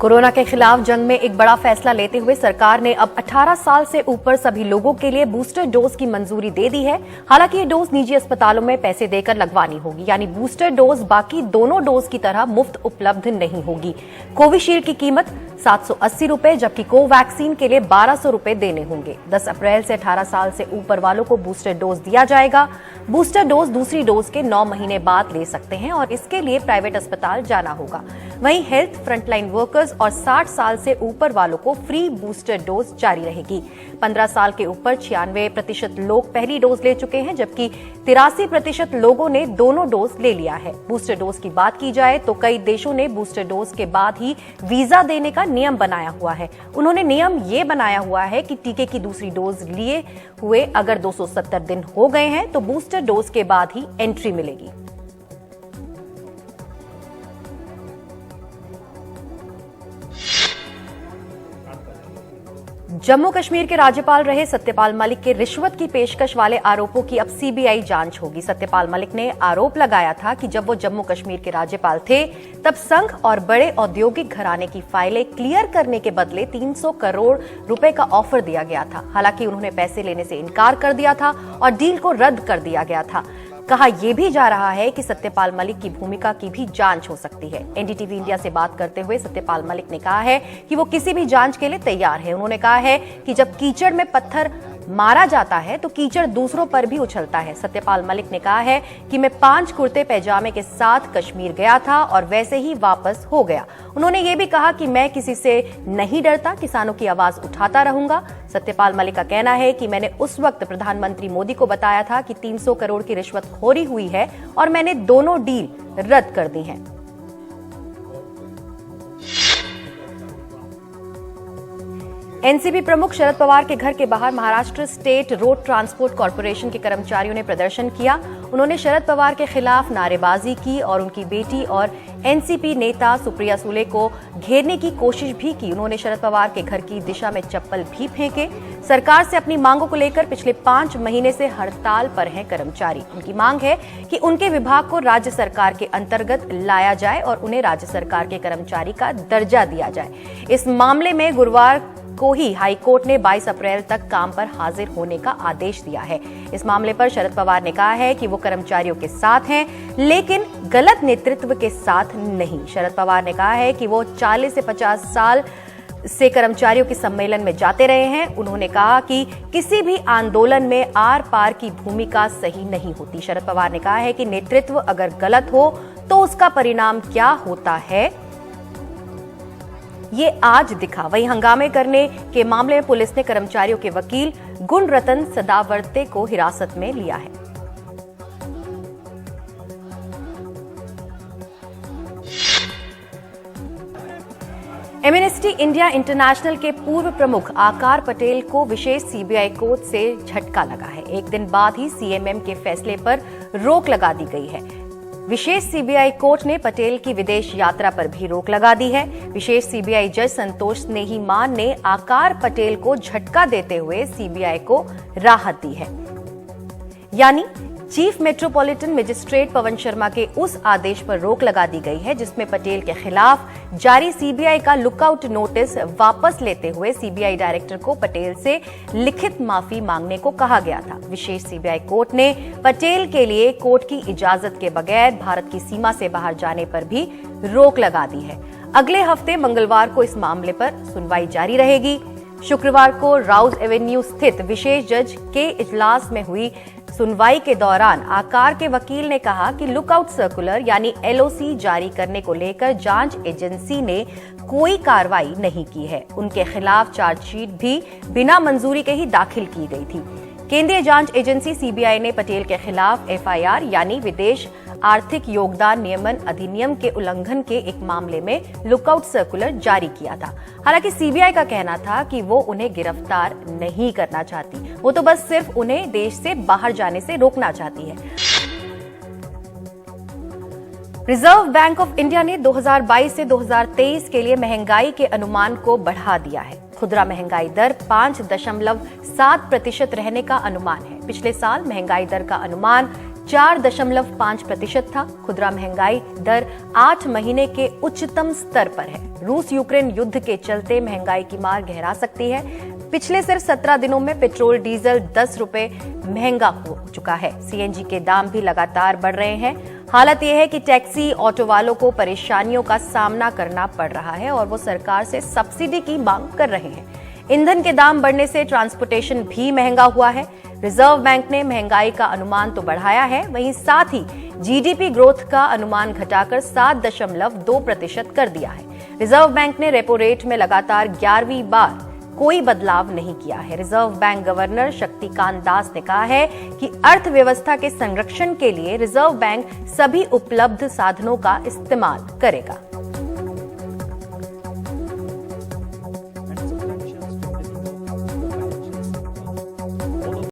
Corona के खिलाफ जंग में एक बड़ा फैसला लेते हुए सरकार ने अब 18 साल से ऊपर सभी लोगों के लिए बूस्टर डोज की मंजूरी दे दी है। हालांकि ये डोज निजी अस्पतालों में पैसे देकर लगवानी होगी, यानी बूस्टर डोज बाकी दोनों डोज की तरह मुफ्त उपलब्ध नहीं होगी। कोविशील्ड की कीमत 780 रुपए, जबकि कोवैक्सीन के लिए 1200 रुपए देने होंगे। 10 अप्रैल से 18 साल से ऊपर वालों को बूस्टर डोज दिया जाएगा। बूस्टर डोज दूसरी डोज के 9 महीने बाद ले सकते हैं और इसके लिए प्राइवेट अस्पताल जाना होगा। वहीं हेल्थ, फ्रंटलाइन वर्कर्स और 60 साल से ऊपर वालों को फ्री बूस्टर डोज जारी रहेगी। 15 साल के ऊपर 96% लोग पहली डोज ले चुके हैं, जबकि 83% लोगों ने दोनों डोज ले लिया है। बूस्टर डोज की बात की जाए तो कई देशों ने बूस्टर डोज के बाद ही वीजा देने का नियम बनाया हुआ है। उन्होंने नियम ये बनाया हुआ है कि टीके की दूसरी डोज लिए हुए अगर 270 दिन हो गए हैं तो बूस्टर डोज के बाद ही एंट्री मिलेगी। जम्मू कश्मीर के राज्यपाल रहे सत्यपाल मलिक के रिश्वत की पेशकश वाले आरोपों की अब सीबीआई जांच होगी। सत्यपाल मलिक ने आरोप लगाया था कि जब वो जम्मू कश्मीर के राज्यपाल थे तब संघ और बड़े औद्योगिक घराने की फाइलें क्लियर करने के बदले 300 करोड़ रुपए का ऑफर दिया गया था। हालांकि उन्होंने पैसे लेने से इनकार कर दिया था और डील को रद्द कर दिया गया था। कहा यह भी जा रहा है कि सत्यपाल मलिक की भूमिका की भी जांच हो सकती है। एनडीटीवी इंडिया से बात करते हुए सत्यपाल मलिक ने कहा है कि वो किसी भी जांच के लिए तैयार है। उन्होंने कहा है कि जब कीचड़ में पत्थर मारा जाता है तो कीचड़ दूसरों पर भी उछलता है। सत्यपाल मलिक ने कहा है कि मैं 5 कुर्ते पैजामे के साथ कश्मीर गया था और वैसे ही वापस हो गया। उन्होंने ये भी कहा कि मैं किसी से नहीं डरता, किसानों की आवाज उठाता रहूंगा। सत्यपाल मलिक का कहना है कि मैंने उस वक्त प्रधानमंत्री मोदी को बताया था कि 300 करोड़ की रिश्वतखोरी हुई है और मैंने दोनों डील रद्द कर दी हैं। एनसीपी प्रमुख शरद पवार के घर के बाहर Maharashtra state road transport corporation के कर्मचारियों ने प्रदर्शन किया। उन्होंने शरद पवार के खिलाफ नारेबाजी की और उनकी बेटी और एनसीपी नेता सुप्रिया सुले को घेरने की कोशिश भी की। उन्होंने शरद पवार के घर की दिशा में चप्पल भी फेंके। सरकार से अपनी मांगों को लेकर पिछले 5 महीने से हड़ताल पर हैं कर्मचारी। उनकी मांग है कि उनके विभाग को राज्य सरकार के अंतर्गत लाया जाए और उन्हें राज्य सरकार के कर्मचारी का दर्जा दिया जाए। इस मामले में गुरुवार को ही हाईकोर्ट ने 22 अप्रैल तक काम पर हाजिर होने का आदेश दिया है। इस मामले पर शरद पवार ने कहा है कि वो कर्मचारियों के साथ हैं, लेकिन गलत नेतृत्व के साथ नहीं। शरद पवार ने कहा है कि वो 40 से 50 साल से कर्मचारियों के सम्मेलन में जाते रहे हैं। उन्होंने कहा कि किसी भी आंदोलन में आर पार की भूमिका सही नहीं होती। शरद पवार ने कहा है कि नेतृत्व अगर गलत हो तो उसका परिणाम क्या होता है ये आज दिखा। वहीं हंगामे करने के मामले में पुलिस ने कर्मचारियों के वकील गुणरतन सदावर्ते को हिरासत में लिया है। एमनेस्टी इंडिया इंटरनेशनल के पूर्व प्रमुख आकार पटेल को विशेष सीबीआई कोर्ट से झटका लगा है। एक दिन बाद ही सीएमएम के फैसले पर रोक लगा दी गई है। विशेष सीबीआई कोर्ट ने पटेल की विदेश यात्रा पर भी रोक लगा दी है। विशेष सीबीआई जज संतोष स्नेहीमान ने आकार पटेल को झटका देते हुए सीबीआई को राहत दी है, यानी chief metropolitan magistrate Pawan Sharma के उस आदेश पर रोक लगा दी गई है जिसमें पटेल के खिलाफ जारी सीबीआई का लुकआउट नोटिस वापस लेते हुए सीबीआई डायरेक्टर को पटेल से लिखित माफी मांगने को कहा गया था। विशेष सीबीआई कोर्ट ने पटेल के लिए कोर्ट की इजाजत के बगैर भारत की सीमा से बाहर जाने पर भी रोक लगा दी है। अगले हफ्ते मंगलवार को इस मामले पर सुनवाई जारी रहेगी। शुक्रवार को राउज एवेन्यू स्थित विशेष जज के इजलास में हुई सुनवाई के दौरान आकार के वकील ने कहा कि लुकआउट सर्कुलर यानी एलओसी जारी करने को लेकर जांच एजेंसी ने कोई कार्रवाई नहीं की है। उनके खिलाफ चार्जशीट भी बिना मंजूरी के ही दाखिल की गई थी। केंद्रीय जांच एजेंसी सीबीआई ने पटेल के खिलाफ एफआईआर यानी विदेश आर्थिक योगदान नियमन अधिनियम के उल्लंघन के एक मामले में लुकआउट सर्कुलर जारी किया था। हालांकि सीबीआई का कहना था कि वो उन्हें गिरफ्तार नहीं करना चाहती, वो तो बस सिर्फ उन्हें देश से बाहर जाने से रोकना चाहती है। रिजर्व बैंक ऑफ इंडिया ने 2022 से 2023 के लिए महंगाई के अनुमान को बढ़ा दिया है। खुदरा महंगाई दर 5.7% रहने का अनुमान है। पिछले साल महंगाई दर का अनुमान 4.5% था। खुदरा महंगाई दर 8 महीने के उच्चतम स्तर पर है। रूस यूक्रेन युद्ध के चलते महंगाई की मार गहरा सकती है। पिछले सिर्फ 17 दिनों में पेट्रोल डीजल 10 रुपए महंगा हो चुका है। सीएनजी के दाम भी लगातार बढ़ रहे हैं। हालत यह है कि टैक्सी ऑटो वालों को परेशानियों का सामना करना पड़ रहा है और वो सरकार से सब्सिडी की मांग कर रहे हैं। ईंधन के दाम बढ़ने से ट्रांसपोर्टेशन भी महंगा हुआ है। रिजर्व बैंक ने महंगाई का अनुमान तो बढ़ाया है, वहीं साथ ही जीडीपी ग्रोथ का अनुमान घटाकर 7.2% कर दिया है। रिजर्व बैंक ने रेपो रेट में लगातार 11वीं बार कोई बदलाव नहीं किया है। Reserve bank governor Shaktikanta Das ने कहा है कि अर्थव्यवस्था के संरक्षण के लिए रिजर्व बैंक सभी उपलब्ध साधनों का इस्तेमाल करेगा।